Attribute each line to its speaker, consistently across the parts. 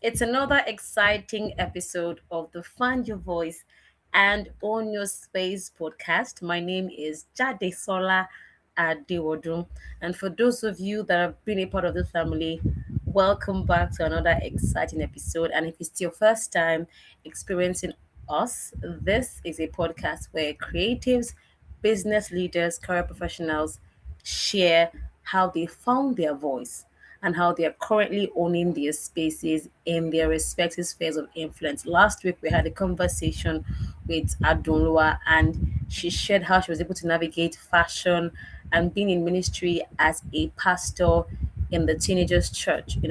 Speaker 1: It's another exciting episode of the Find Your Voice and Own Your Space podcast. My name is Jade Sola Adewodun. And for those of you that have been a part of the family, welcome back to another exciting episode. And if it's your first time experiencing us, this is a podcast where creatives, business leaders, career professionals share how they found their voice and how they are currently owning their spaces in their respective spheres of influence. Last week, we had a conversation with Adunlua, and she shared how she was able to navigate fashion and being in ministry as a pastor in the teenagers' church in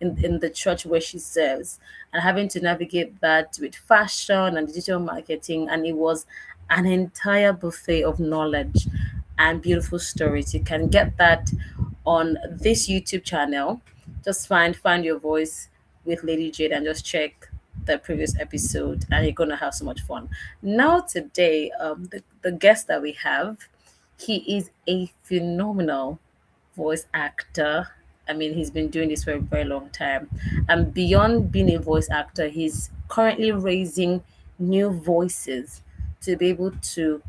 Speaker 1: the church where she serves, and having to navigate that with fashion and digital marketing. And it was an entire buffet of knowledge and beautiful stories. You can get that on this YouTube channel. Just find your voice with Lady Jade and just check the previous episode, and you're gonna have so much fun. Now today, the guest that we have, he is a phenomenal voice actor. I mean, he's been doing this for a very long time. And beyond being a voice actor, he's currently raising new voices to be able to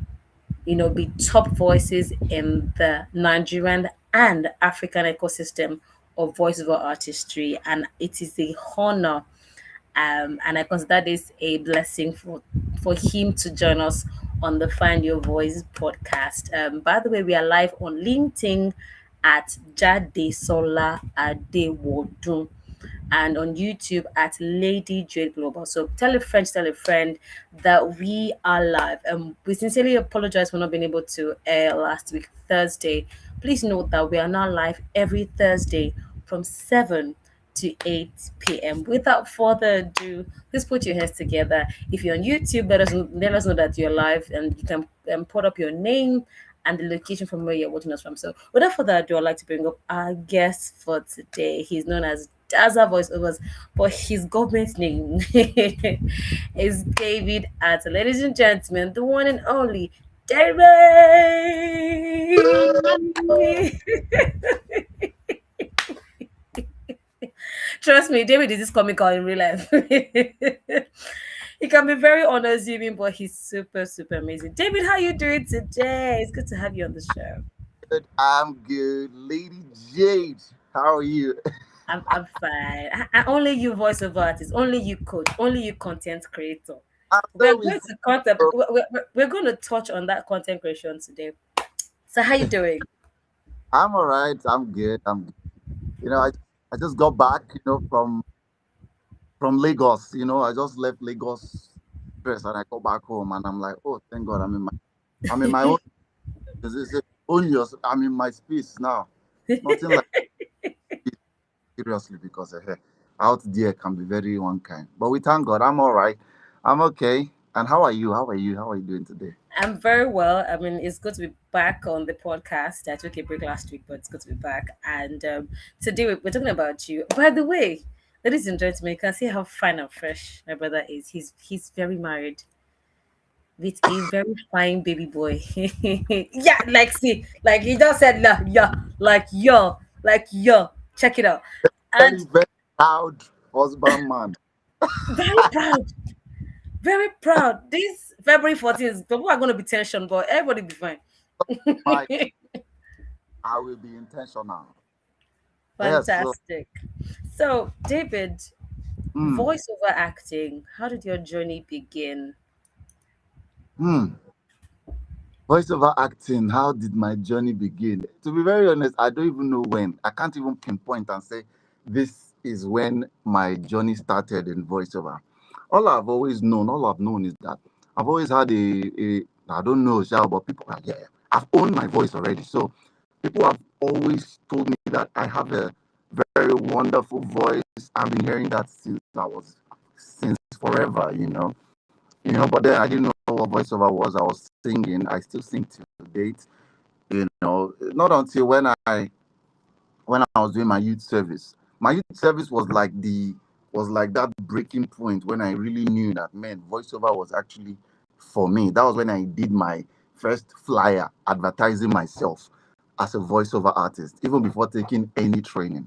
Speaker 1: be top voices in the Nigerian and African ecosystem of voiceover artistry. And it is a honor, and I consider this a blessing for him to join us on the Find Your Voice podcast. By the way, we are live on LinkedIn at Jade Sola Adewodun and on YouTube at Lady Jade Global. So tell a friend that we are live. We sincerely apologize for not being able to air last week, Thursday. Please note that we are now live every Thursday from 7 to 8 p.m. Without further ado, please put your hands together. If you're on YouTube, let us know that you're live, and you can put up your name and the location from where you're watching us from. So, without further ado, I'd like to bring up our guest for today. He's known as Daza Voiceovers, but his government name is David Attah. Ladies and gentlemen, the one and only David. Trust me, David is this comical in real life. He can be very unassuming, but he's super, super amazing. David, how you doing today? It's good to have you on the show.
Speaker 2: Good. I'm good. Lady Jade, how are you?
Speaker 1: I'm fine. Only you voiceover artist, only you coach, only you content creator.
Speaker 2: I'm
Speaker 1: We're
Speaker 2: so
Speaker 1: going
Speaker 2: with
Speaker 1: to content. We're going to touch on that content creation today. So how you doing?
Speaker 2: I'm all right. I'm good. I'm good. You know, I just got back, from Lagos. I just left Lagos first and I got back home and I'm like, oh, thank God, I'm in my own. Own yours. I'm in my space now. Nothing like it, seriously, because out there can be very one kind. But we thank God, I'm all right. I'm okay. And how are you? How are you? How are you doing today?
Speaker 1: I'm very well. I mean, it's good to be back on the podcast. I took a break last week, but it's good to be back. And today we're talking about you. By the way, ladies and gentlemen, you can see how fine and fresh my brother is. He's very married with a very fine baby boy. Yeah, like see, like he just said, la, yeah, like yo. Check it out. And
Speaker 2: Very, very proud husband man.
Speaker 1: very proud, very proud. This February 14th, people are going to be tension, but everybody be fine.
Speaker 2: My, I will be intentional. Yes. So,
Speaker 1: Fantastic. So, David,
Speaker 2: mm,
Speaker 1: voiceover acting, how did your journey begin?
Speaker 2: mm, voiceover acting. How did my journey begin? To be very honest, I don't even know when. I can't even pinpoint and say this is when my journey started in voiceover. All I've known is that I've always had I don't know, but people are, yeah, I've owned my voice already. So people have always told me that I have a very wonderful voice. I've been hearing that since forever, but then I didn't know what voiceover was. I was singing. I still sing to date. Not until when I was doing my youth service. My youth service was like that breaking point when I really knew that, man, voiceover was actually for me. That was when I did my first flyer advertising myself as a voiceover artist, even before taking any training.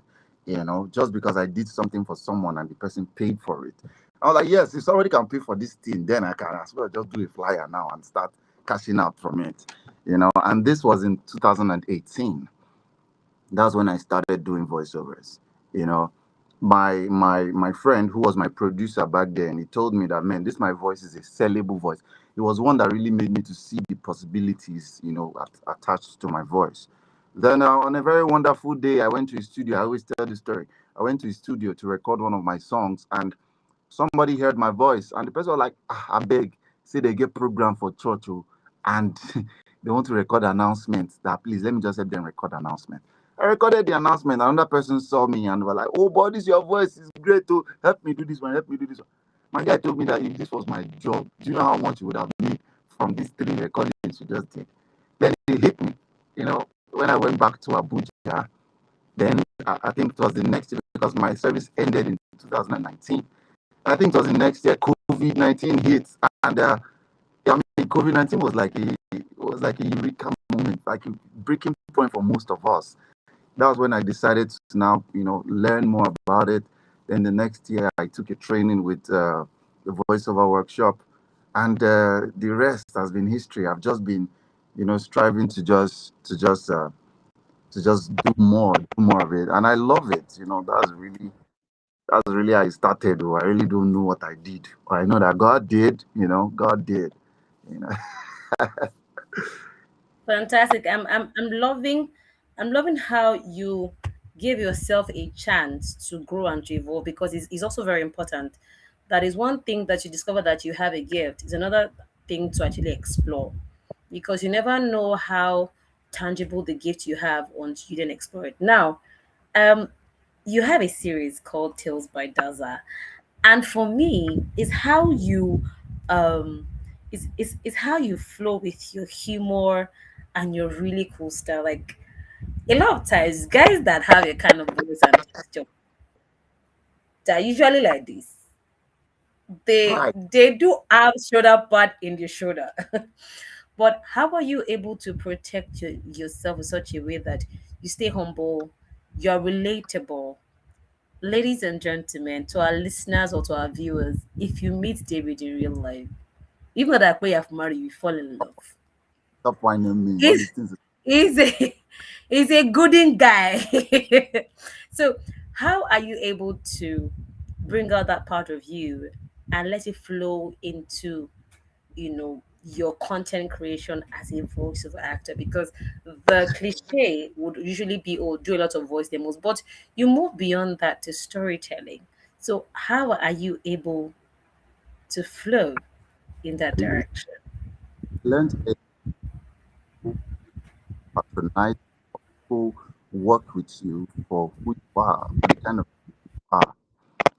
Speaker 2: just because I did something for someone and the person paid for it. I was like, yes, if somebody can pay for this thing, then I can as well just do a flyer now and start cashing out from it. And this was in 2018. That's when I started doing voiceovers. You know, my friend who was my producer back then, he told me that, man, this my voice is a sellable voice. It was one that really made me to see the possibilities, attached to my voice. Then on a very wonderful day, I went to his studio. I always tell this story. I went to his studio to record one of my songs, and somebody heard my voice, and the person was like, I beg, say they get program for church, oh, and they want to record announcements. That please let me just help them record announcement. I recorded the announcement. Another person saw me and were like, "Oh, boy, this your voice is great. To help me do this one. Help me do this one." My guy told me that if this was my job, do you know how much you would have made from these three recordings you just did? Then it hit me. When I went back to Abuja, then I think it was the next year because my service ended in 2019. I think it was the next year COVID-19 hit, and I mean COVID-19 was like a eureka moment, like a breaking point for most of us. That was when I decided to now, learn more about it. Then the next year, I took a training with the voiceover workshop, and the rest has been history. I've just been, striving to just do more of it, and I love it. That's really how it started. Though I really don't know what I did, but I know that God did. God did. You know,
Speaker 1: Fantastic. I'm loving how you give yourself a chance to grow and to evolve, because it's also very important. That is one thing that you discover that you have a gift. Is another thing to actually explore, because you never know how tangible the gift you have once you didn't explore it. Now, um, you have a series called Tales by Daza, and for me, is how you is how you flow with your humor and your really cool style. Like, a lot of times, guys that have a kind of voice and texture, they're usually like this. they
Speaker 2: right.
Speaker 1: they do have shoulder pad in the shoulder. But how are you able to protect yourself in such a way that you stay humble, you're relatable? Ladies and gentlemen, to our listeners or to our viewers, if you meet David in real life, even though that way you have married, you fall in love.
Speaker 2: Stop whining me. All
Speaker 1: He's
Speaker 2: these things.
Speaker 1: he's a he's a gooding guy. So how are you able to bring out that part of you and let it flow into, your content creation as a voiceover actor? Because the cliche would usually be, oh, do a lot of voice demos, but you move beyond that to storytelling. So how are you able to flow in that
Speaker 2: Really
Speaker 1: direction?
Speaker 2: learned a patronize people work with you for who you are, for the kind of you are,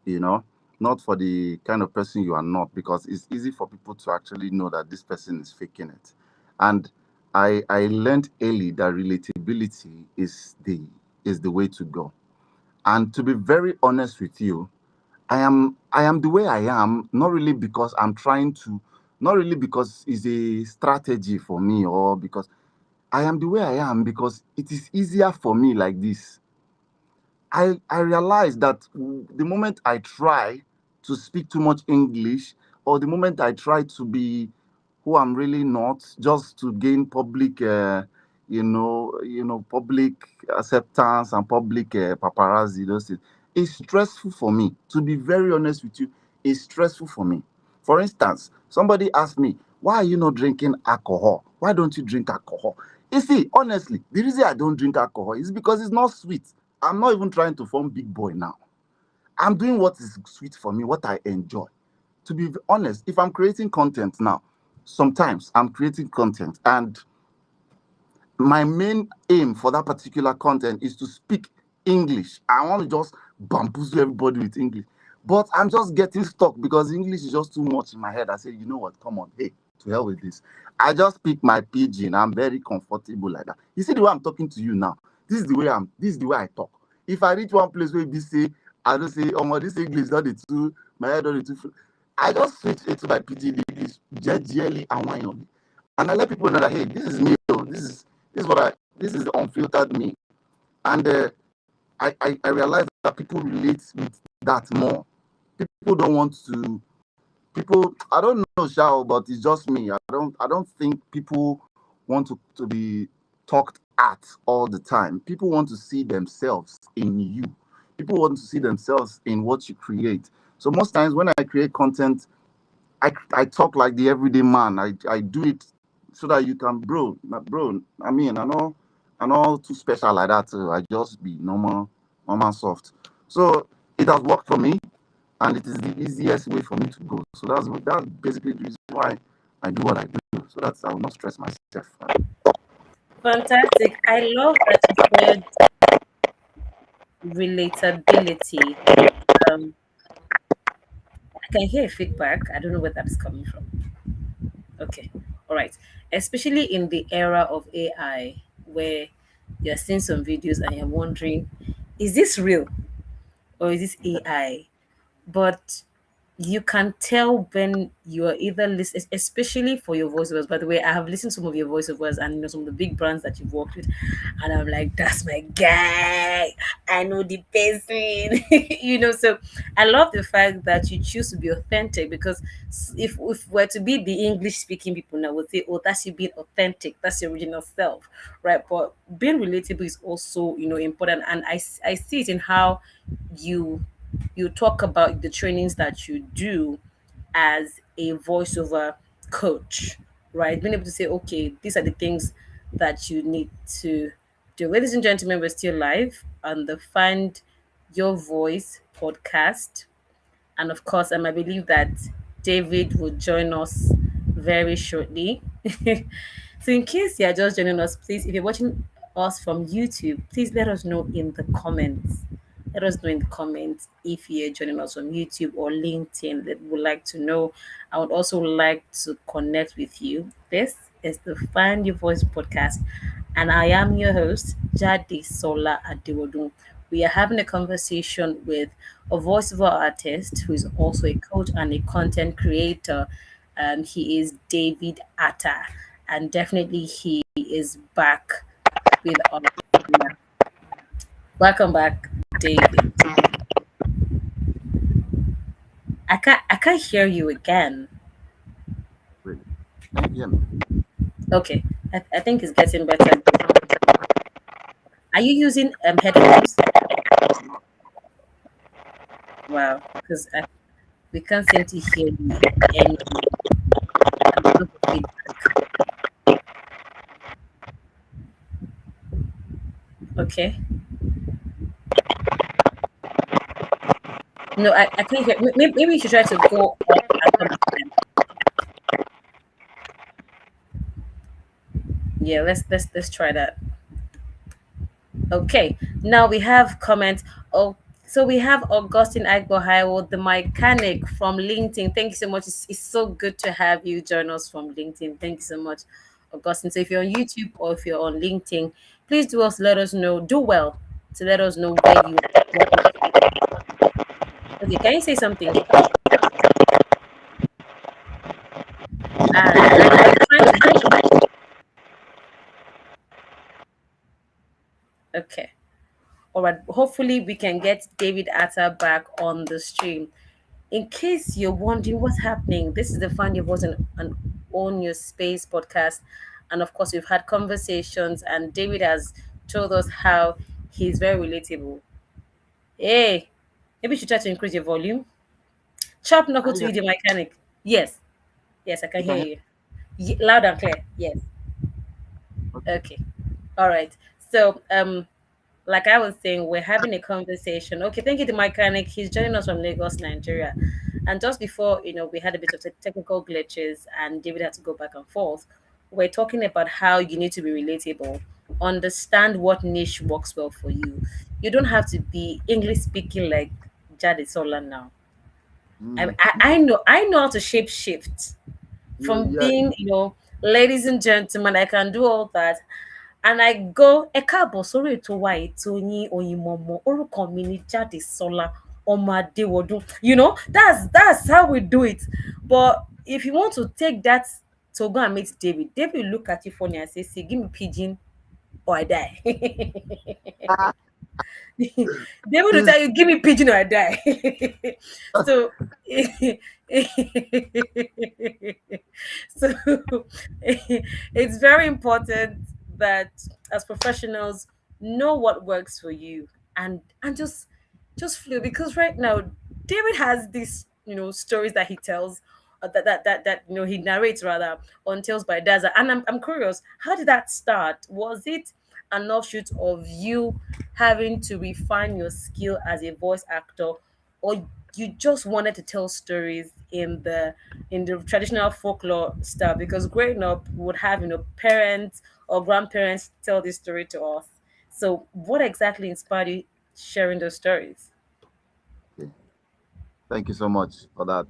Speaker 2: you know, not for the kind of person you are not, because it's easy for people to actually know that this person is faking it. And I learned early that relatability is the way to go. And to be very honest with you, I am the way I am, not really because I'm trying to, not really because it's a strategy for me, or because I am the way I am because it is easier for me like this. I realize that the moment I try to speak too much English, or the moment I try to be who I'm really not, just to gain public, public acceptance and public paparazzi, those things, it's stressful for me. To be very honest with you, it's stressful for me. For instance, somebody asked me, "Why are you not drinking alcohol? Why don't you drink alcohol?" You see, honestly, the reason I don't drink alcohol is because it's not sweet. I'm not even trying to form big boy now. I'm doing what is sweet for me, what I enjoy. To be honest, if I'm creating content now, sometimes I'm creating content, and my main aim for that particular content is to speak English. I want to just bamboozle everybody with English. But I'm just getting stuck because English is just too much in my head. I say, you know what? Come on, hey, to hell with this. I just speak my pidgin. I'm very comfortable like that. You see the way I'm talking to you now. This is the way I talk. If I reach one place where this say, I don't say, oh my, this English not the two, my head not the two. I just switch it to my pidgin English, jelly and wine on me. And I let people know that, hey, this is me. Oh, this is what I this is the unfiltered me. And I realize that people relate with that more. People don't want to. People, I don't know, Shao, but it's just me. I don't think people want to be talked at all the time. People want to see themselves in you. People want to see themselves in what you create. So most times when I create content, I talk like the everyday man. I do it so that you can, bro. I mean, I know too special like that. I just be normal soft. So it has worked for me, and it is the easiest way for me to go. So that's basically the reason why I do what I do. So that's I will not stress myself.
Speaker 1: Fantastic. I love that you said relatability. Um, I can hear feedback. I don't know where that's coming from. Okay. All right. Especially in the era of AI, where you're seeing some videos and you're wondering, is this real or is this AI? But you can tell when you are either listening, especially for your voiceovers. By the way, I have listened to some of your voiceovers and some of the big brands that you've worked with, and I'm like, that's my guy. I know the person, So I love the fact that you choose to be authentic because if we're to be the English speaking people now, would say, oh, that's you being authentic, that's your original self, right? But being relatable is also important, and I see it in how you you talk about the trainings that you do as a voiceover coach, right? Being able to say, okay, these are the things that you need to do. Ladies and gentlemen, we're still live on the Find Your Voice podcast. And of course, I believe that David will join us very shortly. So, in case you are just joining us, please, if you're watching us from YouTube, please let us know in the comments. Let us know in the comments if you're joining us on YouTube or LinkedIn. That would like to know. I would also like to connect with you. This is the Find Your Voice podcast, and I am your host, Jadi Sola Adewodun. We are having a conversation with a voiceover artist who is also a coach and a content creator. He is David Attah, and definitely he is back with us. Yeah. Welcome back, David. I can't hear you again.
Speaker 2: Really. Can you hear me?
Speaker 1: Okay, I think it's getting better. Are you using headphones? Wow, because we can't seem to hear you anymore. And there's lots of feedback. Okay. No, I can't hear. Maybe you should try to go up and come back again. Yeah, let's try that. Okay. Now we have comments. Oh, so we have Augustine Agbohaiwo, the mechanic from LinkedIn. Thank you so much. It's so good to have you join us from LinkedIn. Thank you so much, Augustine. So if you're on YouTube or if you're on LinkedIn, please do us let us know. Do well to let us know where you are. Okay, can you say something? And I'm trying to. Okay. All right. Hopefully, we can get David Atta back on the stream. In case you're wondering what's happening, this is the Find Your Voice and Own Your Space podcast. And of course, we've had conversations, and David has told us how he's very relatable. Hey, maybe you should try to increase your volume. Sharp knuckle
Speaker 2: Can you
Speaker 1: to
Speaker 2: hear
Speaker 1: you, the mechanic. Yes, yes, I can
Speaker 2: You can
Speaker 1: hear
Speaker 2: hear
Speaker 1: you. Loud and clear. Yes.
Speaker 2: Okay.
Speaker 1: Okay. All right. So, like I was saying, we're having a conversation. Okay, thank you, the mechanic. He's joining us from Lagos, Nigeria. And just before, we had a bit of technical glitches and David had to go back and forth. We're talking about how you need to be relatable, understand what niche works well for you. You don't have to be English speaking like Jade Sola now.
Speaker 2: Mm.
Speaker 1: I know how to shape shift
Speaker 2: Yeah,
Speaker 1: from
Speaker 2: yeah.
Speaker 1: being, ladies and gentlemen, I can do all that. And I go, ẹ káàbọ̀ sórí ètò wa ètò yín Oyinmomo, orúkọ mi ni Jádesọ́lá ọmọ Adéwọdún. That's how we do it. But if you want to take that to go and meet David will look at you funny and say, see, give me pigeon or I die. They will
Speaker 2: This
Speaker 1: tell you, give me pigeon or I die. So, so it's very important that as professionals know what works for you, and just flow, because right now David has these stories that he tells, that he narrates rather, on Tales by Daza, and I'm curious, how did that start? Was it an offshoot of you having to refine your skill as a voice actor, or you just wanted to tell stories in the traditional folklore style? Because growing up, we would have parents or grandparents tell this story to us. So what exactly inspired you sharing those stories?
Speaker 2: okay. Thank you so much for that.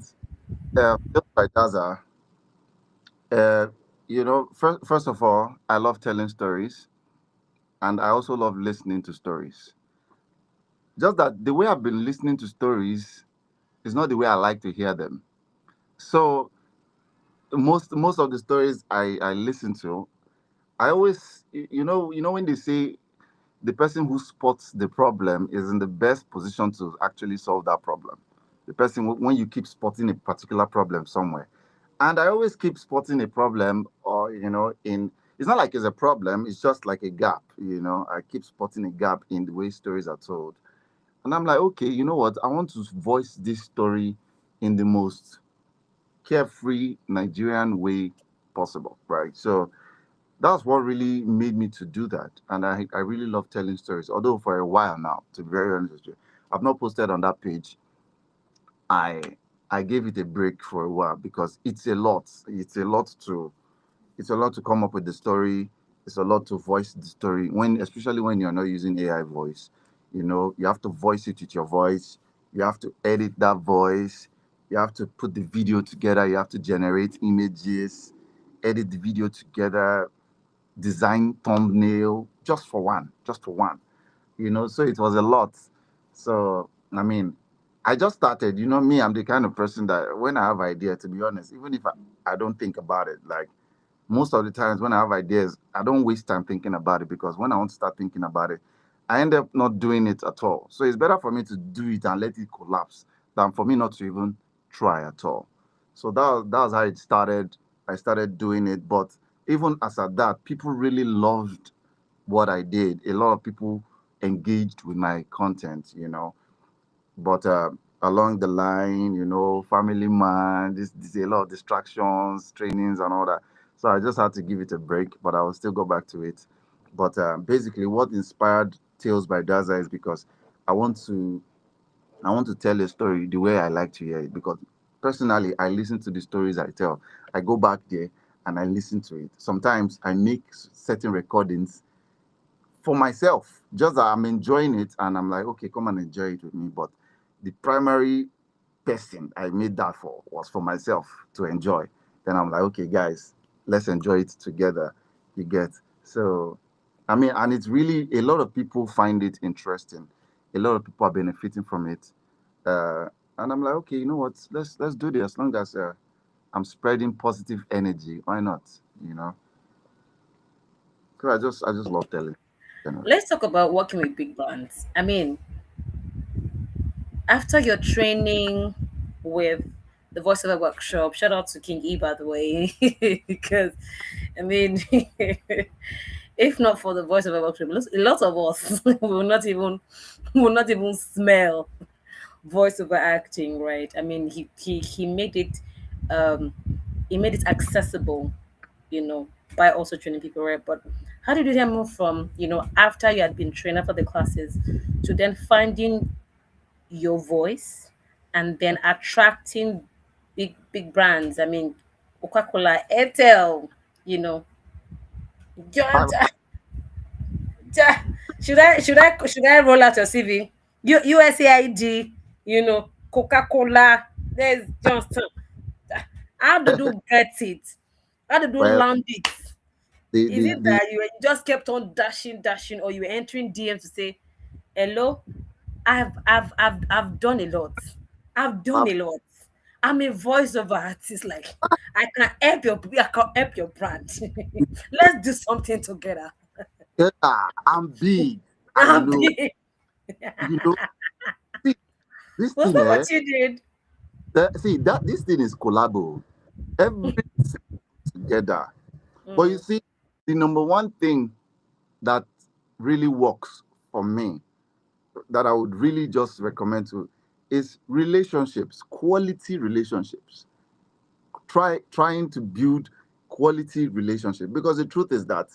Speaker 2: Just by Daza, uh, first of all, I love telling stories, and I also love listening to stories. Just that the way I've been listening to stories is not the way I like to hear them. So most of the stories I listen to, I always, when they say the person who spots the problem is in the best position to actually solve that problem. The person when you keep spotting a particular problem somewhere, and I always keep spotting a problem, or in it's not like it's a problem, it's just like a gap. I keep spotting a gap in the way stories are told, and I'm like, okay, you know what? I want to voice this story in the most carefree Nigerian way possible, right? So that's what really made me to do that. And I really love telling stories. Although for a while now, to be very honest with you, I've not posted on that page. I I gave it a break for a while because it's a lot. It's a lot to come up with the story. It's a lot to voice the story, especially when you're not using AI voice. You have to voice it with your voice. You have to edit that voice. You have to put the video together. You have to generate images, edit the video together, design thumbnail, just for one. So it was a lot. So I mean, I just started. Me, I'm the kind of person that when I have idea, to be honest, even if I don't think about it, like most of the times when I have ideas, I don't waste time thinking about it, because when I want to start thinking about it, I end up not doing it at all. So it's better for me to do it and let it collapse than for me not to even try at all. So that was how it started. I started doing it, but even as at that, people really loved what I did. A lot of people engaged with my content. But along the line, family man, this a lot of distractions, trainings, and all that. So I just had to give it a break, but I will still go back to it. But basically, what inspired Tales by Daza is because I want to I want to tell a story the way I like to hear it. Because personally, I listen to the stories I tell. I go back there and I listen to it. Sometimes I make certain recordings for myself, just that I'm enjoying it, and I'm like, okay, come and enjoy it with me. But the primary person I made that for was for myself to enjoy. Then I'm like, okay, guys, let's enjoy it together. You get? So, I mean, and it's really, a lot of people find it interesting. A lot of people are benefiting from it. Uh, and I'm like, okay, you know what? Let's do this. As long as I'm spreading positive energy, why not? You know? Because I just love telling. Generally.
Speaker 1: Let's talk about working with big brands. I mean, after your training with the voiceover workshop, shout out to King E, by the way, because I mean, if not for the voiceover workshop, a lot of us will not even smell voiceover acting, right? I mean, he made it, um accessible, by also training people, right? But how did you then move from, after you had been trained, after the classes, to then finding your voice and then attracting big brands? I mean, Coca-Cola, Airtel, you know.
Speaker 2: Five,
Speaker 1: Ja- ja- should I roll out your CV? USAID, Coca-Cola. There's just, how did you get it? How did you
Speaker 2: well,
Speaker 1: land it?
Speaker 2: the
Speaker 1: Is
Speaker 2: the
Speaker 1: it
Speaker 2: the
Speaker 1: that you just kept on dashing, or you were entering DMs to say, "Hello, I've done a lot. I've done
Speaker 2: five,
Speaker 1: a lot. I'm a voiceover artist. Like, I can help your brand. Let's do something together."
Speaker 2: yeah, I'm big. I
Speaker 1: I'm
Speaker 2: know.
Speaker 1: big.
Speaker 2: You know, see this
Speaker 1: Was
Speaker 2: thing,
Speaker 1: that
Speaker 2: eh?
Speaker 1: what you did?
Speaker 2: See that this thing is collabo. Everything together. But you
Speaker 1: Mm,
Speaker 2: see, the number one thing that really works for me, that I would really just recommend to, is relationships, quality relationships. Trying to build quality relationship, because the truth is that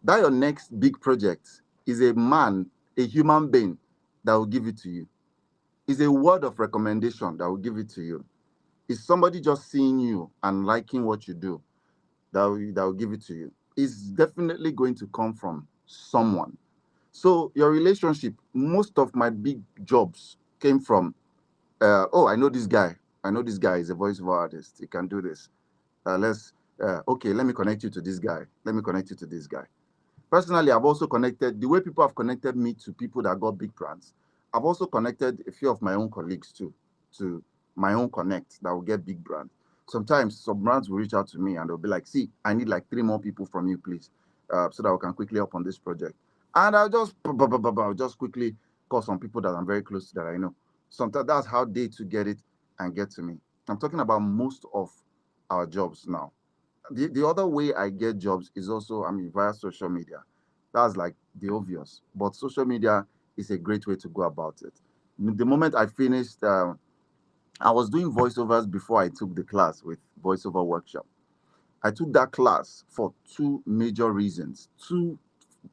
Speaker 2: your next big project is a man, a human being that will give it to you. Is a word of recommendation that will give it to you. Is somebody just seeing you and liking what you do that will give it to you. It's definitely going to come from someone. So your relationship, most of my big jobs came from, oh, I know this guy. I know this guy is a voiceover artist. He can do this. Let's okay, let me connect you to this guy. Let me connect you to this guy. Personally, I've also connected the way people have connected me to people that got big brands. I've also connected a few of my own colleagues too to my own connect that will get big brands. Sometimes some brands will reach out to me and they'll be like, "See, I need like three more people from you, please, so that we can quickly up on this project." And I'll just I'll just quickly call some people that I'm very close to that I know. Sometimes that's how they to get it and get to me. I'm talking about most of our jobs now. The other way I get jobs is also, I mean, via social media. That's like the obvious, but social media is a great way to go about it. The moment I finished, I was doing voiceovers before I took the class with voiceover workshop. I took that class for two major reasons, two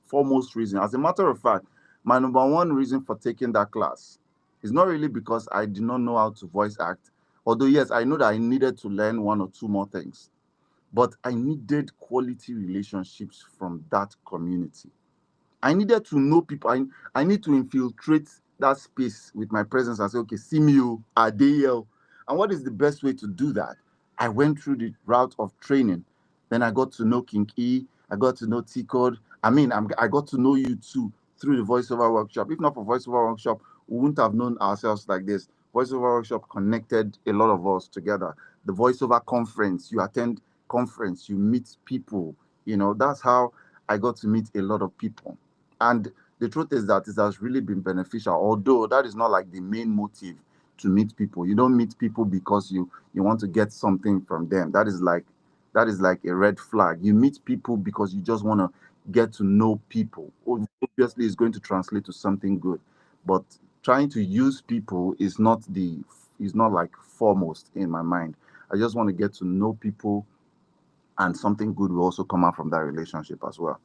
Speaker 2: foremost reasons. As a matter of fact, my number one reason for taking that class is not really because I did not know how to voice act, although yes, I know that I needed to learn one or two more things, but I needed quality relationships from that community. I needed to know people. I need to infiltrate that space with my presence and say, okay, see me, oh, Adele. And what is the best way to do that? I went through the route of training. Then I got to know King E. I got to know T Code. I got to know you too through the voiceover workshop. If not for voiceover workshop, we wouldn't have known ourselves like this. Voiceover workshop connected a lot of us together. The voiceover conference, you attend conference, you meet people. That's how I got to meet a lot of people. And the truth is that it has really been beneficial, although that is not like the main motive to meet people. You don't meet people because you want to get something from them. That is like a red flag. You meet people because you just want to get to know people. Obviously, it's going to translate to something good, but trying to use people is not like foremost in my mind. I just want to get to know people, and something good will also come out from that relationship as well.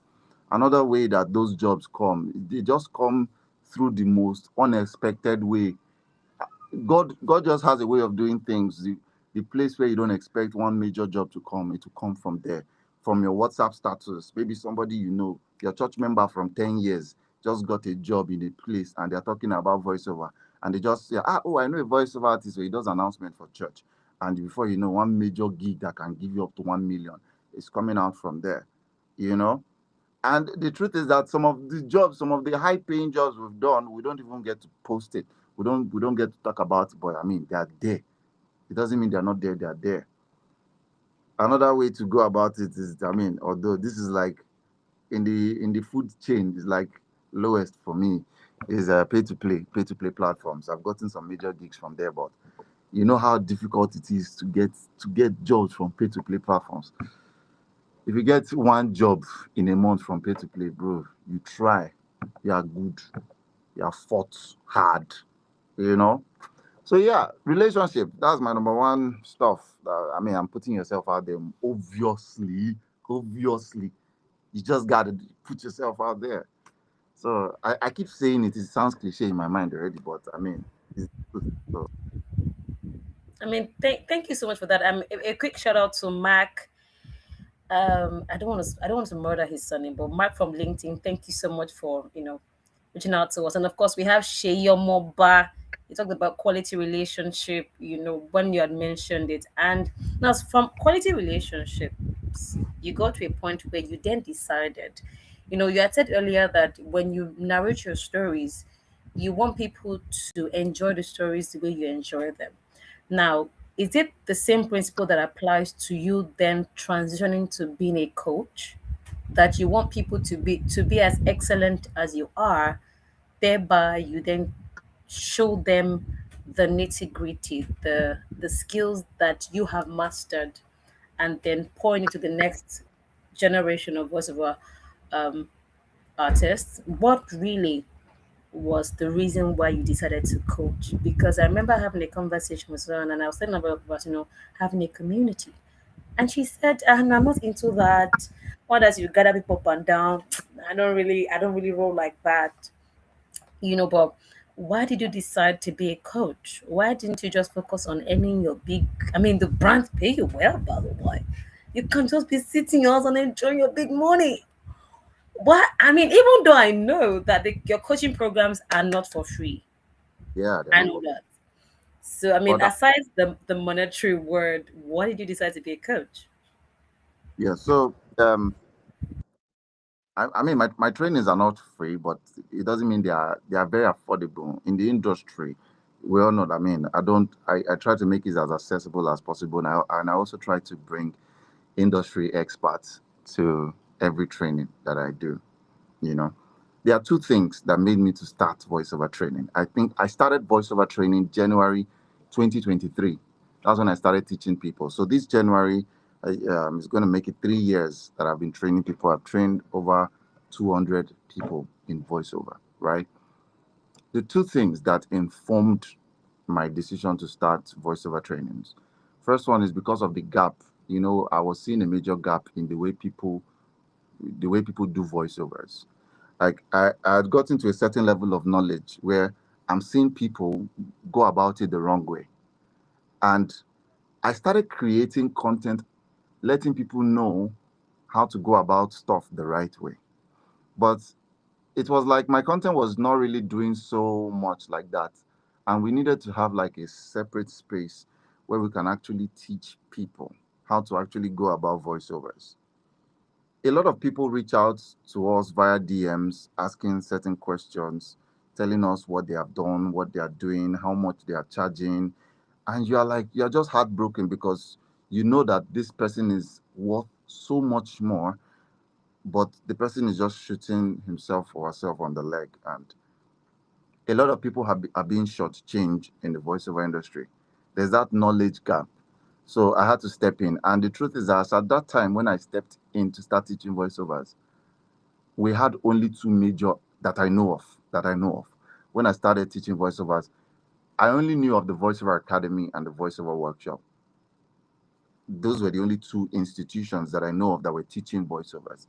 Speaker 2: Another way that those jobs come, they just come through the most unexpected way. God just has a way of doing things. The place where you don't expect one major job to come, it will come from there, from your WhatsApp status. Maybe somebody your church member from 10 years, just got a job in a place and they're talking about voiceover. And they just say, oh, I know a voiceover artist, so he does announcement for church. And before you know, one major gig that can give you up to 1 million is coming out from there, you know? And the truth is that some of the jobs, some of the high paying jobs we've done, we don't even get to post it. We don't get to talk about it, but I mean they are there. It doesn't mean they're not there, they are there. Another way to go about it is, I mean, although this is like in the food chain is like lowest for me, is pay to play platforms. I've gotten some major gigs from there, but you know how difficult it is to get jobs from pay to play platforms. If you get one job in a month from pay to play, bro, you try, you are good, you have fought hard, you know. So yeah, relationship. That's my number one stuff. I mean, I'm putting yourself out there. Obviously, you just gotta put yourself out there. So I keep saying it. It sounds cliche in my mind already, but I mean, it's true. So
Speaker 1: I mean, thank you so much for that. A quick shout out to Mark. I don't want to murder his surname, but Mark from LinkedIn. Thank you so much for reaching out to us. And of course, we have Sheyomoba. You talked about quality relationship. When you had mentioned it, and now from quality relationships, you got to a point where you then decided. You had said earlier that when you narrate your stories, you want people to enjoy the stories the way you enjoy them. Now, is it the same principle that applies to you then transitioning to being a coach? That you want people to be as excellent as you are, thereby you then show them the nitty gritty, the skills that you have mastered, and then point into the next generation of voiceover um, artists. What really was the reason why you decided to coach? Because I remember having a conversation with someone, and I was telling about having a community, and she said, and I'm not into that. What does you gather people up and down? I don't really roll like that. But why did you decide to be a coach? Why didn't you just focus on earning your big, I mean, the brands pay you well, by the way. You can't just be sitting yours and enjoying your big money. What? I mean, even though I know that your coaching programs are not for free,
Speaker 2: Yeah, they're
Speaker 1: I
Speaker 2: not
Speaker 1: know
Speaker 2: for
Speaker 1: that. So, I mean,
Speaker 2: but
Speaker 1: aside the monetary word, why did you decide to be a coach?
Speaker 2: yeah. So I mean, my trainings are not free, but it doesn't mean they are very affordable in the industry. We all know that. I mean, I try to make it as accessible as possible, and I also try to bring industry experts to every training that I do. You know, there are two things that made me to start voiceover training. I think I started voiceover training January 2023. That's when I started teaching people. So this January is going to make it 3 years that I've been training people. I've trained over 200 people in voiceover, right? The two things that informed my decision to start voiceover trainings. First one is because of the gap. I was seeing a major gap in the way people do voiceovers. Like I had gotten to a certain level of knowledge where I'm seeing people go about it the wrong way. And I started creating content, letting people know how to go about stuff the right way. But it was like my content was not really doing so much like that. And we needed to have like a separate space where we can actually teach people how to actually go about voiceovers. A lot of people reach out to us via DMs asking certain questions, telling us what they have done, what they are doing, how much they are charging. And you're just heartbroken because you know that this person is worth so much more, but the person is just shooting himself or herself on the leg. And a lot of people are being shortchanged in the voiceover industry. There's that knowledge gap. So I had to step in. And the truth is that at that time, when I stepped in to start teaching voiceovers, we had only two major that I know of. When I started teaching voiceovers, I only knew of the voiceover academy and the voiceover workshop. Those were the only two institutions that I know of that were teaching voiceovers.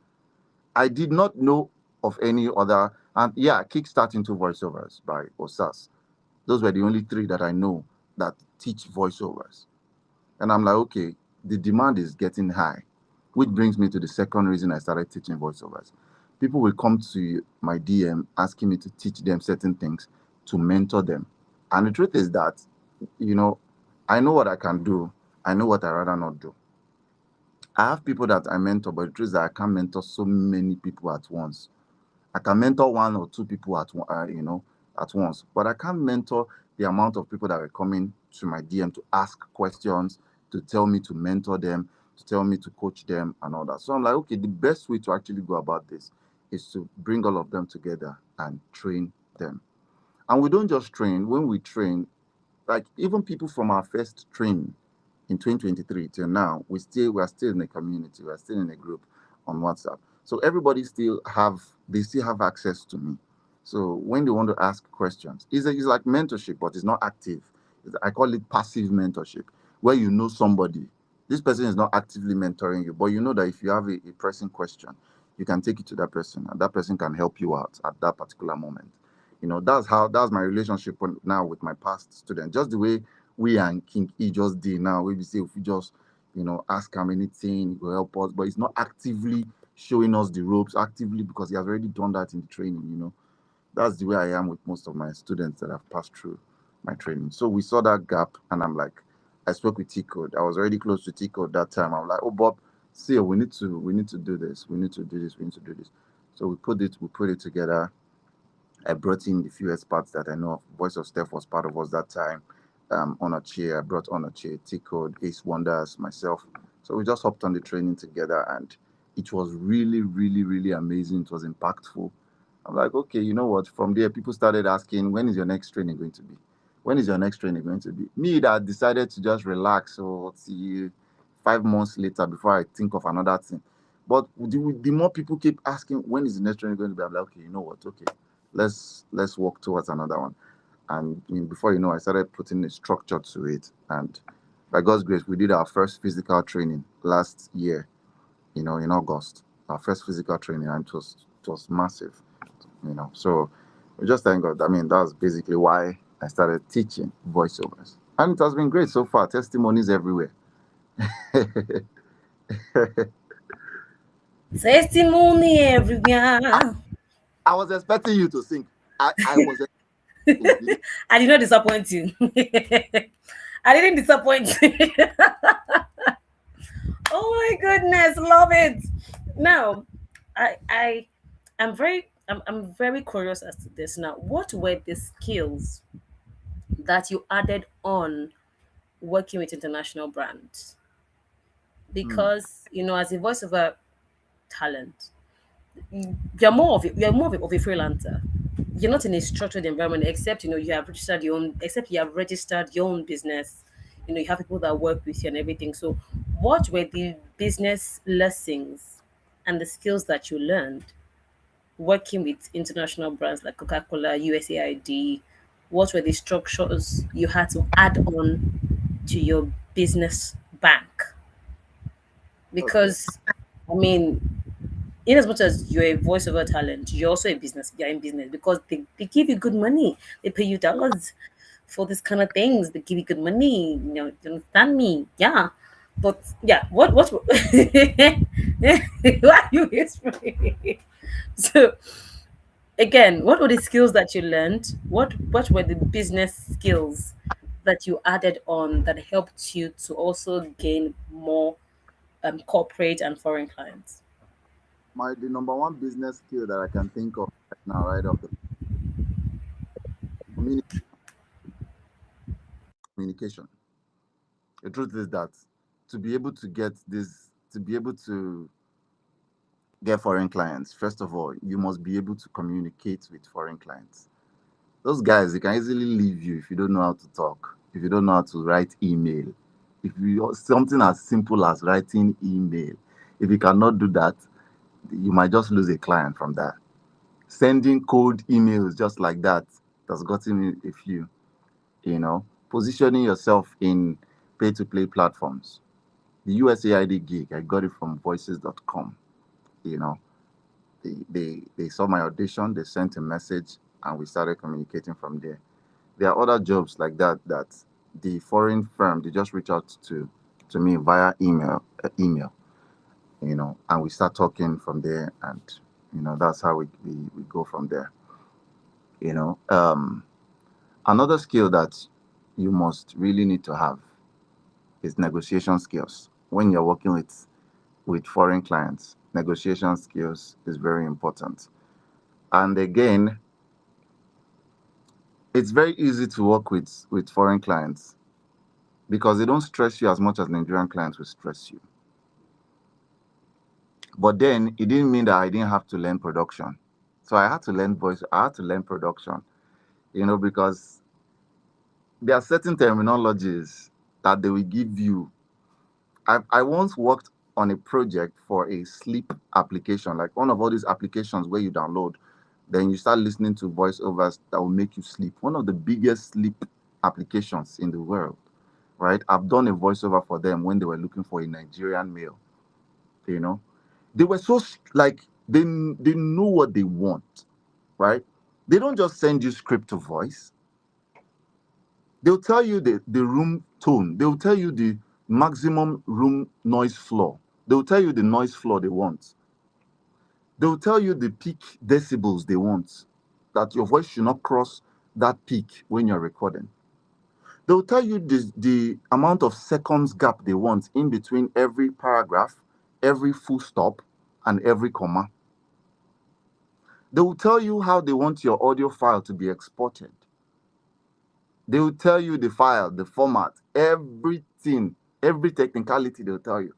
Speaker 2: I did not know of any other. And yeah, Kickstart into voiceovers by Osas. Those were the only three that I know that teach voiceovers. And I'm like, okay, the demand is getting high, which brings me to the second reason I started teaching voiceovers. People will come to my DM asking me to teach them certain things, to mentor them. And the truth is that, you know, I know what I can do. I know what I rather not do. I have people that I mentor, but the truth is that I can't mentor so many people at once. I can mentor one or two people at once, but I can't mentor the amount of people that are coming to my DM to ask questions, to tell me to mentor them, to tell me to coach them, and all that. So I'm like, okay, the best way to actually go about this is to bring all of them together and train them. And we don't just train. When we train, like even people from our first training in 2023 till now, we are still in a community, we are still in a group on WhatsApp. So everybody still have access to me. So when they want to ask questions, it's like mentorship, but it's not active. I call it passive mentorship, where you know somebody. This person is not actively mentoring you, but you know that if you have a pressing question, you can take it to that person, and that person can help you out at that particular moment. That's my relationship now with my past student. Just the way we and King E just did now. We say if we just, ask him anything, he will help us. But he's not actively showing us the ropes actively because he has already done that in the training. That's the way I am with most of my students that have passed through my training. So we saw that gap, and I'm like, I spoke with T Code. I was already close to T Code that time. I'm like, oh Bob, see, we need to do this. We need to do this. We need to do this. So we put it together. I brought in the few experts that I know of. Voice of Steph was part of us that time. On a chair, I brought on a chair, T Code, Ace Wonders, myself. So we just hopped on the training together, and it was really, really, really amazing. It was impactful. I'm like, okay, you know what? From there, people started asking, when is your next training going to be? When is your next training going to be? Me that decided to just relax, so see 5 months later before I think of another thing. But the more people keep asking, when is the next training going to be? I'm like, okay, you know what? Okay, let's work towards another one. And before you know, I started putting a structure to it. And by God's grace, we did our first physical training last year, in August. Our first physical training, and it was massive. So we just thank God. I mean, that's basically why I started teaching voiceovers, and it has been great so far. Testimonies everywhere.
Speaker 1: Testimony
Speaker 2: I,
Speaker 1: everywhere.
Speaker 2: I was expecting you to sing. I was expecting you.
Speaker 1: I did not disappoint you. I didn't disappoint you. Oh my goodness, love it. Now, I I'm very curious as to this. Now, what were the skills that you added on working with international brands?
Speaker 2: Hmm.
Speaker 1: Because as a voiceover talent, you're more of a freelancer. You're not in a structured environment, except you have registered your own business. You have people that work with you and everything. So what were the business lessons and the skills that you learned working with international brands like Coca-Cola, USAID? What were the structures you had to add on to your business bank?
Speaker 2: Okay.
Speaker 1: Because I mean, in as much as you're a voiceover talent, you're also a business. You're in business because they give you good money. They pay you dollars for this kind of things. They give you good money. You understand me? Yeah. But yeah, what why are you whispering? So again, what were the skills that you learned? What were the business skills that you added on that helped you to also gain more corporate and foreign clients?
Speaker 2: The number one business skill that I can think of right now, right off the communication. The truth is that to be able to get foreign clients, first of all, you must be able to communicate with foreign clients. Those guys, they can easily leave you if you don't know how to talk, if you don't know how to write email, if you something as simple as writing email. If you cannot do that, you might just lose a client from that. Sending cold emails just like that, that's gotten me a few. Positioning yourself in pay-to-play platforms. The USAID gig, I got it from voices.com. You know, they saw my audition, they sent a message, and we started communicating from there. There are other jobs like that the foreign firm, they just reach out to me via email, and we start talking from there, and that's how we go from there. You know, another skill that you must really need to have is negotiation skills. When you're working with foreign clients, negotiation skills is very important. And again, it's very easy to work with foreign clients because they don't stress you as much as Nigerian clients will stress you. But then it didn't mean that I didn't have to learn production. So I had to learn voice, I had to learn production, because there are certain terminologies that they will give you. I once worked on a project for a sleep application, like one of all these applications where you download, then you start listening to voiceovers that will make you sleep. One of the biggest sleep applications in the world, right? I've done a voiceover for them when they were looking for a Nigerian male. You know, they were like they know what they want, right? They don't just send you script to voice. They'll tell you the room tone. They'll tell you the maximum room noise floor. They'll tell you the noise floor they want. They'll tell you the peak decibels they want, that your voice should not cross that peak when you're recording. They'll tell you the amount of seconds gap they want in between every paragraph, every full stop, and every comma. They will tell you how they want your audio file to be exported. They will tell you the file, the format, everything, every technicality they'll tell you.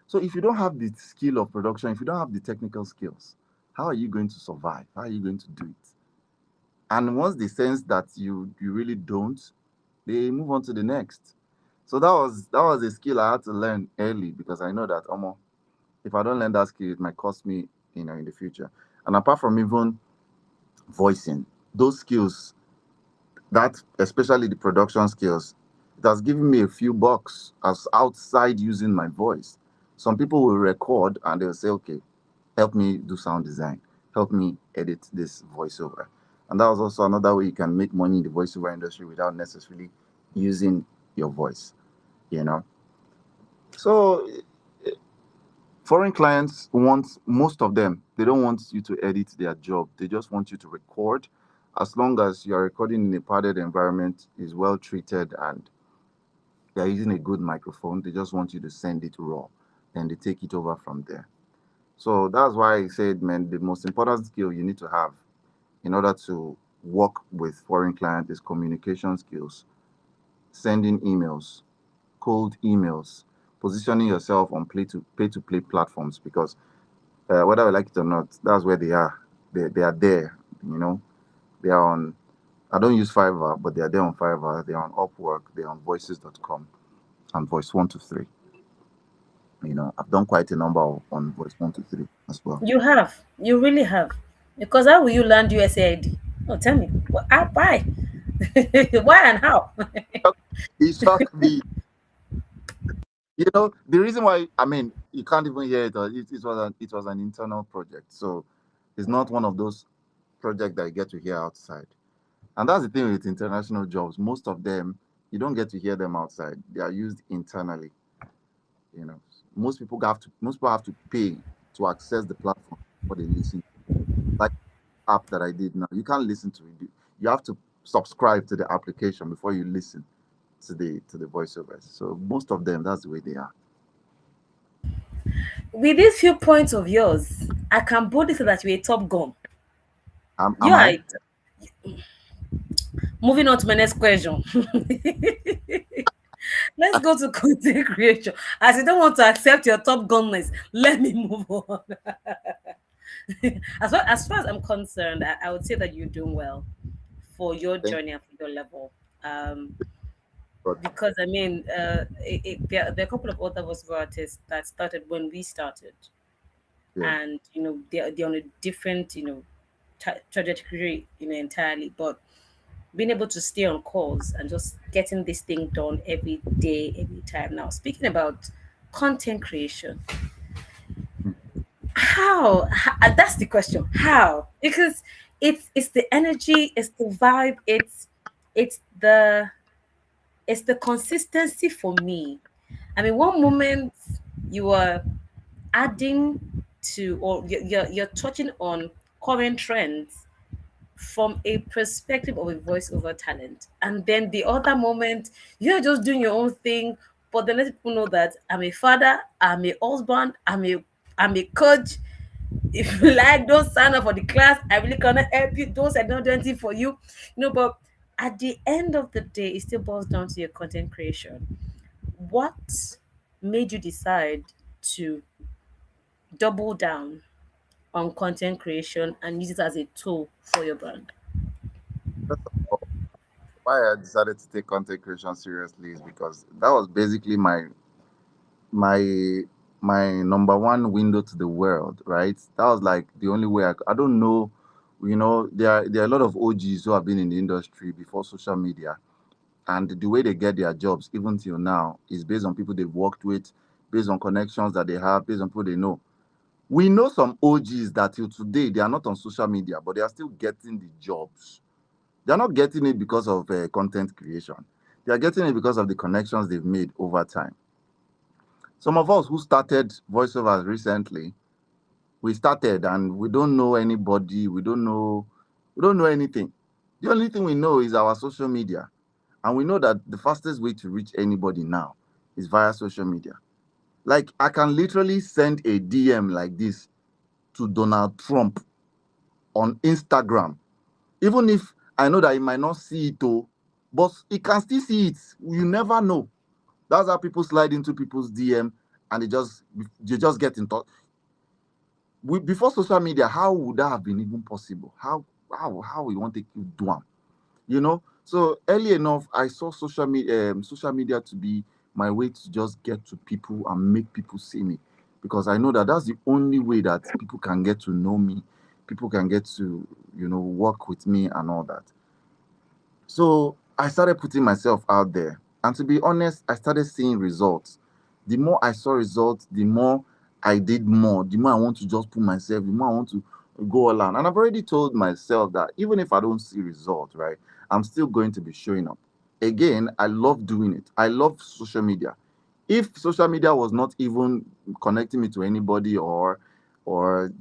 Speaker 2: So if you don't have the skill of production, if you don't have the technical skills, how are you going to survive? How are you going to do it? And once they sense that you really don't, they move on to the next. So that was a skill I had to learn early because I know that if I don't learn that skill, it might cost me, in the future. And apart from even voicing, those skills, that especially the production skills, it has given me a few bucks as outside using my voice. Some people will record and they'll say, okay, help me do sound design, help me edit this voiceover. And that was also another way you can make money in the voiceover industry without necessarily using your voice, you know. So foreign clients want, most of them, they don't want you to edit their job. They just want you to record. As long as you are recording in a padded environment, is well treated, and they're using a good microphone, they just want you to send it raw. Then they take it over from there. So that's why I said, man, the most important skill you need to have in order to work with foreign clients is communication skills, sending emails, cold emails, positioning yourself on pay to play platforms, because whether we like it or not, that's where they are. They are there. You know, they are on. I don't use Fiverr, but they are there on Fiverr. They are on Upwork. They are on Voices.com and Voice 123. I've done quite a number on Voice 123 as well.
Speaker 1: You have. You really have. Because how will you land USAID? No, tell me. Why? Why and how?
Speaker 2: It shocked me. The reason why, I mean, you can't even hear it. It was an internal project, so it's not one of those projects that you get to hear outside. And that's the thing with international jobs. Most of them, you don't get to hear them outside. They are used internally. You know, most people have to pay to access the platform before they listen. Like app that I did now, you can't listen to it. You have to subscribe to the application before you listen to the voiceovers. So most of them, that's the way they are.
Speaker 1: With these few points of yours, I can boldly say that you're a top gun. You
Speaker 2: Am
Speaker 1: are.
Speaker 2: I?
Speaker 1: Moving on to my next question. Let's go to content creation. As you don't want to accept your top gunness, let me move on. As far as I'm concerned, I would say that you're doing well for your
Speaker 2: Thank
Speaker 1: journey and for your level.
Speaker 2: God.
Speaker 1: Because I mean, there are a couple of other voiceover artists that started when we started,
Speaker 2: Yeah.
Speaker 1: and they're on a different trajectory entirely. But being able to stay on calls and just getting this thing done every day, every time. Now, speaking about content creation,
Speaker 2: Mm.
Speaker 1: that's the question. How? Because it's the energy, it's the vibe, it's the it's the consistency for me. I mean, one moment you are adding to, or you're touching on current trends from a perspective of a voiceover talent. And then the other moment, you're just doing your own thing, but then let people know that I'm a father, I'm a husband, I'm a coach. If you like, don't sign up for the class. I really cannot help you. Those I don't do anything for you. But at the end of the day, it still boils down to your content creation. What made you decide to double down on content creation and use it as a tool for your brand?
Speaker 2: First of all, why I decided to take content creation seriously is because that was basically my my number one window to the world, right? That was like the only way I don't know. There are a lot of OGs who have been in the industry before social media, and the way they get their jobs, even till now, is based on people they've worked with, based on connections that they have, based on people they know. We know some OGs that till today they are not on social media, but they are still getting the jobs. They are not getting it because of content creation. They are getting it because of the connections they've made over time. Some of us who started voiceovers recently, we started and we don't know anybody. We don't know anything. The only thing we know is our social media, and we know that the fastest way to reach anybody now is via social media. Like I can literally send a DM like this to Donald Trump on Instagram, even if I know that he might not see it, though, but he can still see it. You never know. That's how people slide into people's DM, and they just get in touch. before social media, how would that have been even possible? How we want to do them? So early enough, I saw social media to be my way to just get to people and make people see me, because I know that that's the only way that people can get to know me, people can get to work with me and all that. So I started putting myself out there. And to be honest, I started seeing results. The more I saw results, the more I did more. The more I want to just put myself, the more I want to go all out. And I've already told myself that even if I don't see results, right, I'm still going to be showing up. Again, I love doing it. I love social media. If social media was not even connecting me to anybody or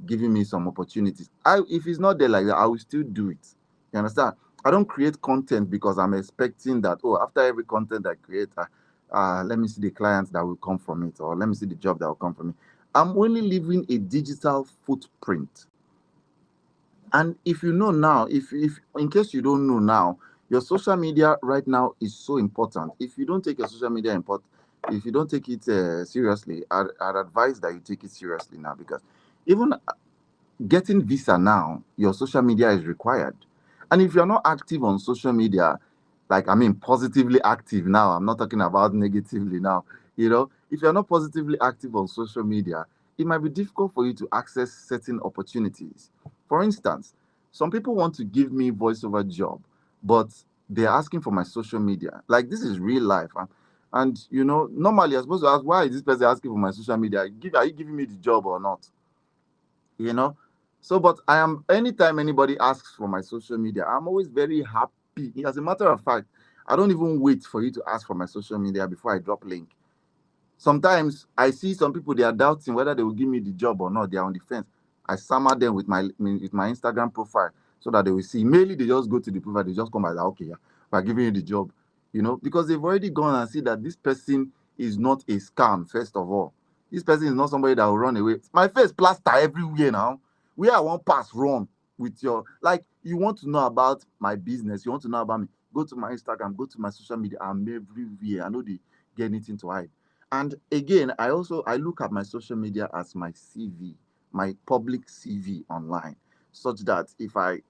Speaker 2: giving me some opportunities, if it's not there like that, I will still do it. You understand? I don't create content because I'm expecting that, oh, after every content I create, let me see the clients that will come from it, or let me see the job that will come from it. I'm only leaving a digital footprint. And if you know now, if in case you don't know now, your social media right now is so important. If you don't take your social media important, if you don't take it seriously, I'd advise that you take it seriously now, because even getting visa now, your social media is required. And if you're not active on social media, like I mean positively active now, I'm not talking about negatively now, if you're not positively active on social media, it might be difficult for you to access certain opportunities. For instance, some people want to give me voiceover job, but they're asking for my social media. Like, this is real life. And normally I'm supposed to ask, why is this person asking for my social media? Are you giving me the job or not? you know so, but I am, anytime anybody asks for my social media, I'm always very happy. As a matter of fact, I don't even wait for you to ask for my social media before I drop link. Sometimes I see some people, they are doubting whether they will give me the job or not. They are on the fence. I summer them with my Instagram profile, so that they will see. Mainly, they just go to the profile, they just come by like, okay, yeah, we're giving you the job. Because they've already gone and see that this person is not a scam. First of all, this person is not somebody that will run away. My face plaster everywhere now. Where I want pass run with your, like, you want to know about my business, you want to know about me. Go to my Instagram, go to my social media. I'm everywhere. I know they get anything to hide. And again, I look at my social media as my CV, my public CV online, such that if I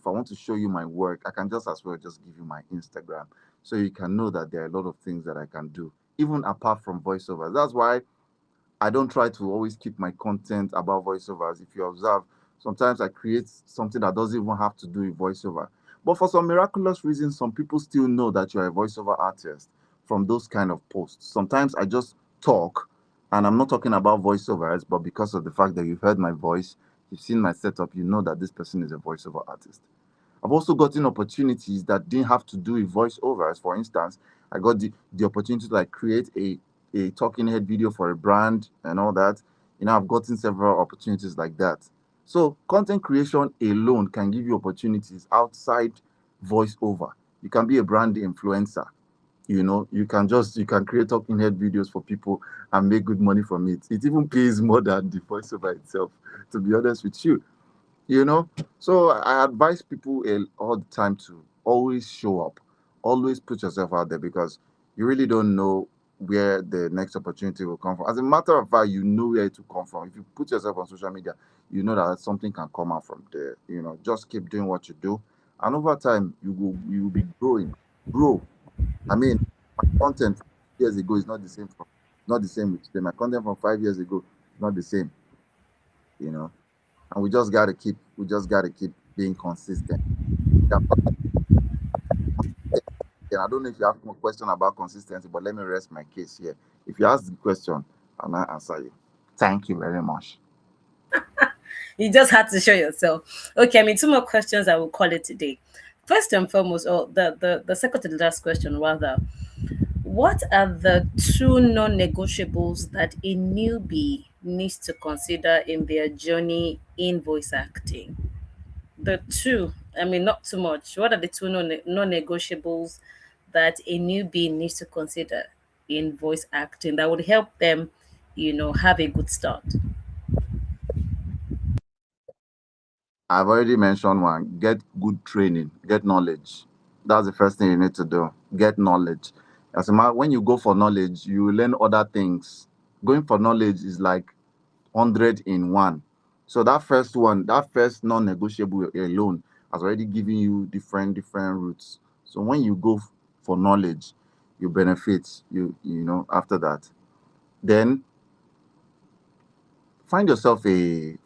Speaker 2: want to show you my work, I can just as well just give you my Instagram, so you can know that there are a lot of things that I can do, even apart from voiceovers. That's why I don't try to always keep my content about voiceovers. If you observe, sometimes I create something that doesn't even have to do with voiceover. But for some miraculous reason, some people still know that you're a voiceover artist from those kind of posts. Sometimes I just talk, and I'm not talking about voiceovers, but because of the fact that you've heard my voice, you've seen my setup, you know that this person is a voiceover artist. I've also gotten opportunities that didn't have to do with voiceovers. For instance, I got the opportunity to like create a talking head video for a brand and all that. I've gotten several opportunities like that. So content creation alone can give you opportunities outside voiceover. You can be a brand influencer. You can create talking head videos for people and make good money from it. It even pays more than the voiceover itself, to be honest with you you know so I advise people all the time to always show up, always put yourself out there, because you really don't know where the next opportunity will come from. As a matter of fact, you know where it will come from. If you put yourself on social media, you know that something can come out from there. Just keep doing what you do, and over time you will be growing. Grow. I mean, my content years ago is not the same with today. My content from 5 years ago is not the same you know and we just gotta keep being consistent. Yeah, and I don't know if you have more question about consistency, but let me rest my case here. If you ask the question, I'll not answer you. Thank you very much.
Speaker 1: You just had to show yourself. Okay, I mean, two more questions I will call it today. First and foremost, or the second to the last question, rather, what are the two non negotiables that a newbie needs to consider in their journey in voice acting? The two, I mean, not too much. What are the two non negotiables that a newbie needs to consider in voice acting that would help them, have a good start?
Speaker 2: I've already mentioned one. Get good training, get knowledge. That's the first thing you need to do. Get knowledge. As a matter, when you go for knowledge, you learn other things. Going for knowledge is like 100 in one. So that first one, that first non-negotiable alone has already given you different routes. So when you go for knowledge, you benefit. After that, then find yourself a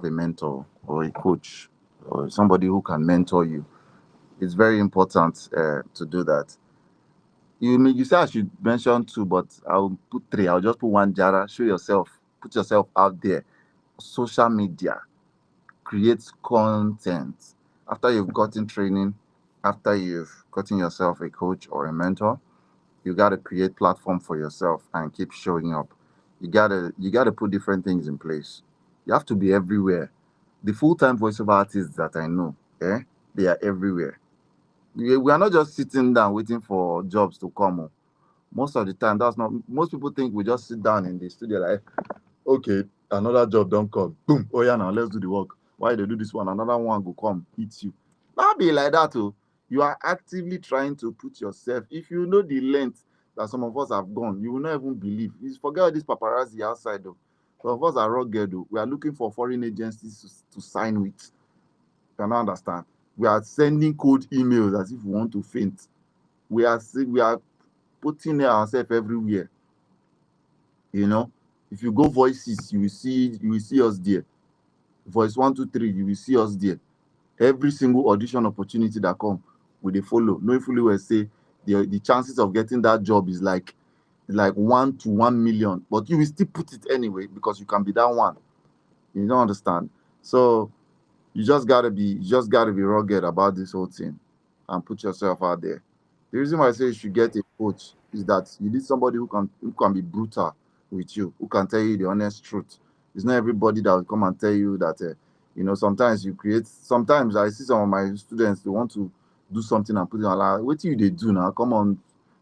Speaker 2: mentor or a coach or somebody who can mentor you. It's very important to do that. You say I should mention two, but I'll put three. I'll just put one. Jara, show yourself, put yourself out there. Social media, create content. After you've gotten training, after you've gotten yourself a coach or a mentor, you got to create platform for yourself and keep showing up. You got to put different things in place. You have to be everywhere. The full-time voiceover artists that I know, they are everywhere. We are not just sitting down waiting for jobs to come. Oh. Most of the time, that's not. Most people think we just sit down in the studio like, okay, another job don't come. Boom. Oh yeah, now let's do the work. Why they do this one? Another one go come hit you. Not be like that. Oh, you are actively trying to put yourself. If you know the length that some of us have gone, you will not even believe. You forget all this paparazzi outside. Though, some of us are rugged. Though. We are looking for foreign agencies to sign with. Can I understand? We are sending cold emails as if we want to faint. We are putting ourselves everywhere. You know, if you go voices, you will see us there. Voice 123, you will see us there. Every single audition opportunity that come, we dey follow. Knowing fully well say the chances of getting that job is like 1 to 1 million, but you will still put it anyway because you can be that one. You don't understand. So you just gotta be rugged about this whole thing and put yourself out there. The reason why I say you should get a coach is that you need somebody who can be brutal with you, who can tell you the honest truth. It's not everybody that will come and tell you that sometimes you create. Sometimes I see some of my students, they want to do something and put it on like, what you they do now? Come on,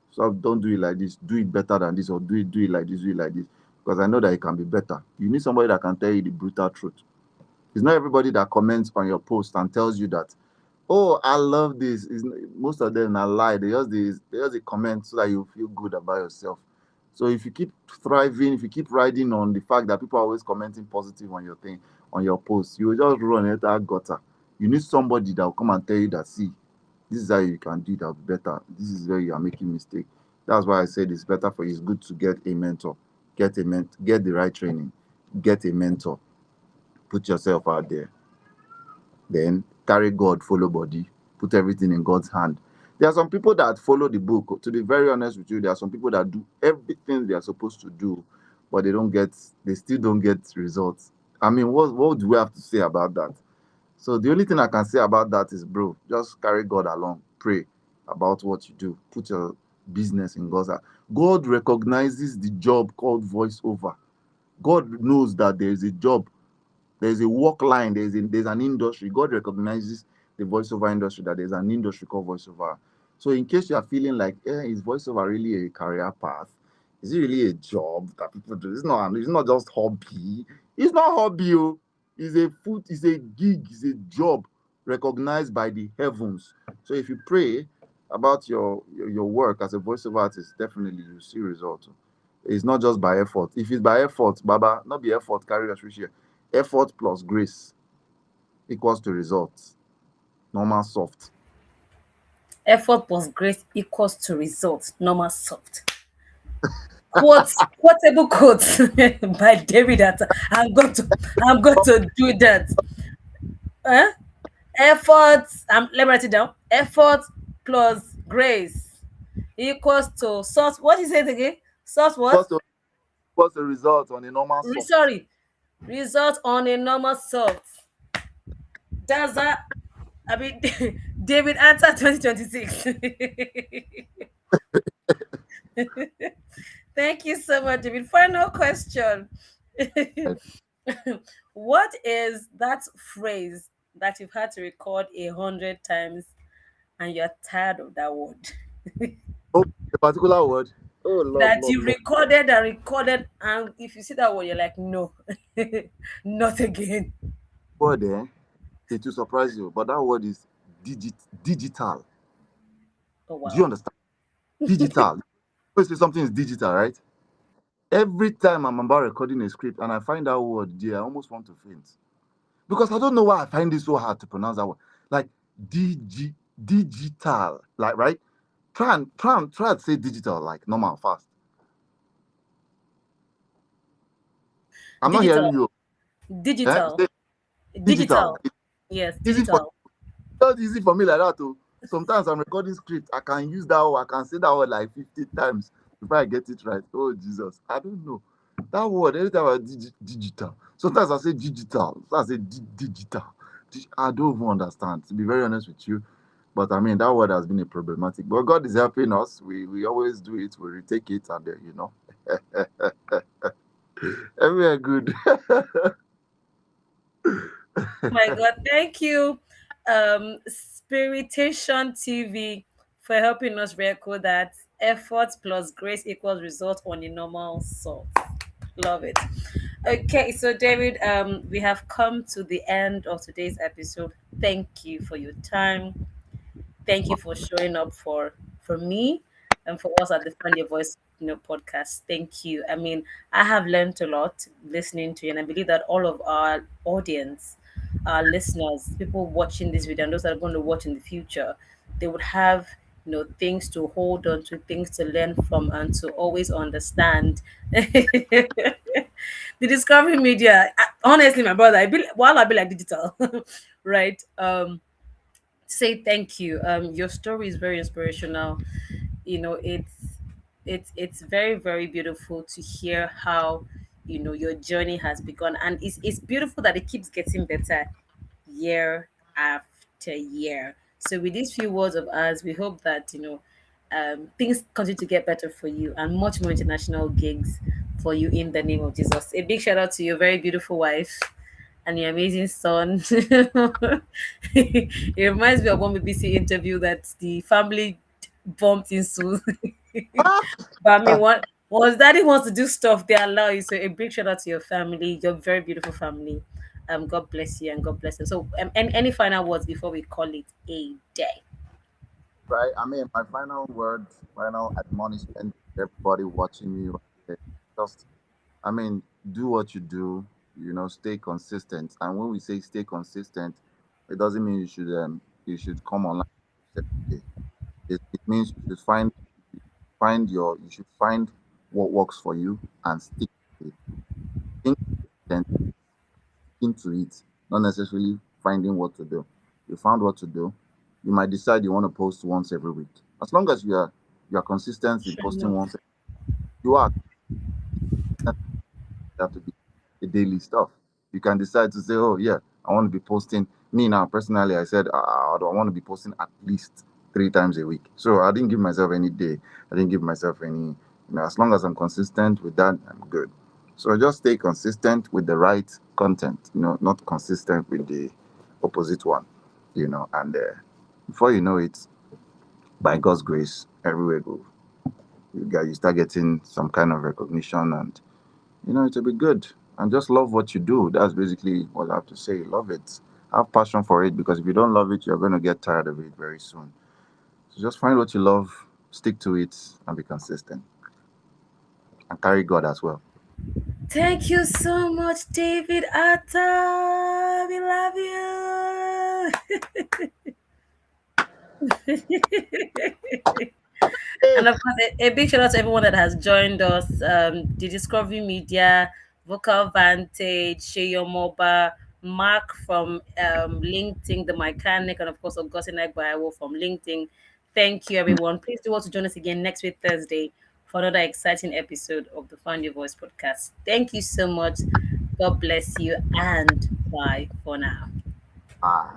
Speaker 2: so don't do it like this, do it better than this, or do it like this, do it like this. Because I know that it can be better. You need somebody that can tell you the brutal truth. It's not everybody that comments on your post and tells you that, oh, I love this. Most of them are lie. They just comment so that you feel good about yourself. So if you keep thriving, if you keep riding on the fact that people are always commenting positive on your thing, on your post, you will just run into that gutter. You need somebody that will come and tell you that, see, this is how you can do it, that'll be better. This is where you are making mistake. That's why I said it's better for you. It's good to get a mentor. Get the right training. Get a mentor. Put yourself out there, then carry God, follow body, put everything in God's hand. There are some people that follow the book. To be very honest with you, there are some people that do everything they are supposed to do, but they still don't get results. I mean, what do we have to say about that? So the only thing I can say about that is, bro, just carry God along, pray about what you do, put your business in God's hand. God recognizes the job called voiceover. God knows that there is a job, there's a work line, there's an industry. God recognizes the voiceover industry, that there's an industry called voiceover. So in case you are feeling like, is voiceover really a career path? Is it really a job that people do? It's not just hobby. It's not hobby. Oh. It's a gig, it's a job recognized by the heavens. So if you pray about your work as a voiceover artist, definitely you see results. It's not just by effort. If it's by effort, Baba, not be effort, carry us reach here. Effort plus grace equals to results. Normal soft.
Speaker 1: Effort plus grace equals to results. Normal soft. Quotes, quotable quotes by David Attah. I'm going to do that. Huh? Effort. Let me write it down. Effort plus grace equals to source. What is it again? Source what?
Speaker 2: Equals to result on a normal soft.
Speaker 1: Sorry. Result on a normal soft. That's that. I mean, David answer 2026. Thank you so much, David. Final question.
Speaker 2: Right.
Speaker 1: What is that phrase that you've had to record 100 times and you're tired of that word?
Speaker 2: Oh, a particular word. Oh Lord,
Speaker 1: That
Speaker 2: Lord,
Speaker 1: you
Speaker 2: Lord.
Speaker 1: recorded and recorded, and if you see that word, you're like, no, not again.
Speaker 2: Word it will surprise you, but that word is digital.
Speaker 1: Oh,
Speaker 2: Do you
Speaker 1: wow.
Speaker 2: understand? Digital. When you say something is digital, right? Every time I'm about recording a script and I find that word there, I almost want to faint. because I don't know why I find it so hard to pronounce that word. Like digital, like right? Try and say digital like normal fast. I'm not hearing
Speaker 1: Digital,
Speaker 2: you. Eh?
Speaker 1: digital,
Speaker 2: Say digital.
Speaker 1: digital. Yes,
Speaker 2: It's easy for
Speaker 1: digital.
Speaker 2: not easy for me like that too. Sometimes I'm recording script. I can use that word. I can say that word like 50 times before I get it right. Oh Jesus, I don't know that word. Anytime I digital, sometimes I say digital. Sometimes I say digital. I don't even understand. To be very honest with you, but I mean that word has been a problematic. But God is helping us. We always do it. We retake it, and everywhere good.
Speaker 1: My God, thank you, Spiritation TV, for helping us record that effort plus grace equals result on a normal salt. Love it. Okay, so David, we have come to the end of today's episode. Thank you for your time. Thank you for showing up for me and for us at the Find Your Voice, podcast. Thank you. I mean, I have learned a lot listening to you, and I believe that all of our audience, our listeners, people watching this video, and those that are going to watch in the future, they would have things to hold on to, things to learn from, and to always understand. The discovery media, honestly, my brother, while I be like digital, right? Say thank you. Your story is very inspirational. It's very, very beautiful to hear how your journey has begun, and it's beautiful that it keeps getting better year after year. So with these few words of ours, we hope that things continue to get better for you and much more international gigs for you in the name of Jesus. A big shout out to your very beautiful wife and your amazing son. It reminds me of one BBC interview that the family bumped into. But I mean, what once daddy wants to do stuff, they allow you. So a big shout out to your family, your very beautiful family. God bless you and God bless them. So, any final words before we call it a day?
Speaker 2: Right. I mean, my final word, final admonishment to everybody watching me right there. Just, I mean, do what you do, stay consistent. And when we say stay consistent, it doesn't mean you should come online every day. It means you should find what works for you and stick to it. Think consistent, into it, not necessarily finding what to do. You found what to do. You might decide you want to post once every week. As long as you are consistent in
Speaker 1: Sure
Speaker 2: posting
Speaker 1: enough.
Speaker 2: once, you are have to be the daily stuff. You can decide to say, oh yeah, I want to be posting. Me now personally, I said I don't want to be posting at least 3 times a week. So I didn't give myself any day. I didn't give myself any. As long as I'm consistent with that, I'm good. So just stay consistent with the right content. Not consistent with the opposite one. And before you know it, by God's grace, everywhere you start getting some kind of recognition and it'll be good. And just love what you do. That's basically what I have to say. Love it. Have passion for it because if you don't love it, you're going to get tired of it very soon. So just find what you love, stick to it, and be consistent. And carry God as well.
Speaker 1: Thank you so much, David Attah. We love you.
Speaker 2: Hey,
Speaker 1: And of course, a big shout out to everyone that has joined us. The Discovery Media, Vocal Vantage, Sheyo Moba, Mark from LinkedIn, The Mechanic, and of course, Augustine Agbayawo from LinkedIn. Thank you, everyone. Please do want to join us again next week, Thursday, for another exciting episode of the Find Your Voice podcast. Thank you so much. God bless you, and bye for now.
Speaker 2: bye.